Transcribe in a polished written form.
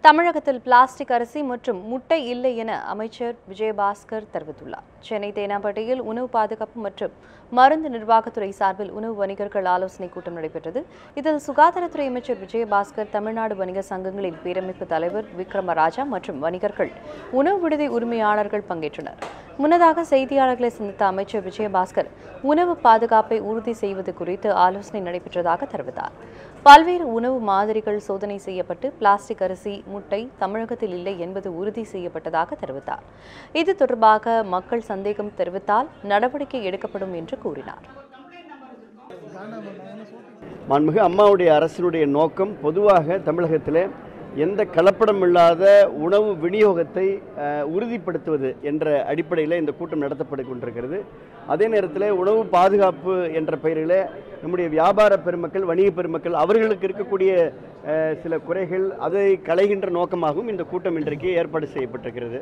தமிழகத்தில் பிளாஸ்டிக் அரிசி மற்றும் முட்டை இல்லை என அமைச்சர் விஜயபாஸ்கர் தெரிவித்துள்ளார். சென்னை தேனாம்பேட்டையில் உணவு பாதுகாப்பு மற்றும் மருந்து நிர்வாகத்துறை சார்பில் உணவு வணிகர்கள் ஆலோசனைக் கூட்டம் நடைபெற்றது. இதில் சுகாதாரத்துறை அமைச்சர் விஜயபாஸ்கர், தமிழ்நாடு வணிக சங்கங்களின் பேரமைப்பு தலைவர் விக்ரமராஜா மற்றும் வணிகர்கள், உணவு விடுதி உரிமையாளர்கள் பங்கேற்றனர். முன்னதாக செய்தியாளர்களை சந்தித்த அமைச்சர் விஜயபாஸ்கர், உணவு பாதுகாப்பை உறுதி செய்வது குறித்து ஆலோசனை நடைபெற்றதாக தெரிவித்தார். பல்வேறு உணவு மாதிரிகள் சோதனை செய்யப்பட்டு பிளாஸ்டிக் அரிசி, முட்டை தமிழகத்தில் இல்லை என்பது உறுதி செய்யப்பட்டதாக தெரிவித்தார். இது தொடர்பாக மக்கள் சந்தேகம் தெரிவித்தால் நடவடிக்கை எடுக்கப்படும் என்று கூறினார். மாண்புமிகு அம்மாவுடைய அரசினுடைய நோக்கம் பொதுவாக தமிழகத்தில் எந்த கலப்படம் இல்லாத உணவு விநியோகத்தை உறுதிப்படுத்துவது என்ற அடிப்படையில் இந்த கூட்டம் நடத்தப்பட்டு கொண்டிருக்கிறது. அதே நேரத்தில் உணவு பாதுகாப்பு என்ற பெயரில் நம்முடைய வியாபார பெருமக்கள், வணிக பெருமக்கள் அவர்களுக்கு இருக்கக்கூடிய சில குறைகள் அதை களைகின்ற நோக்கமாகவும் இந்த கூட்டம் இன்றைக்கு ஏற்பாடு செய்யப்பட்டிருக்கிறது.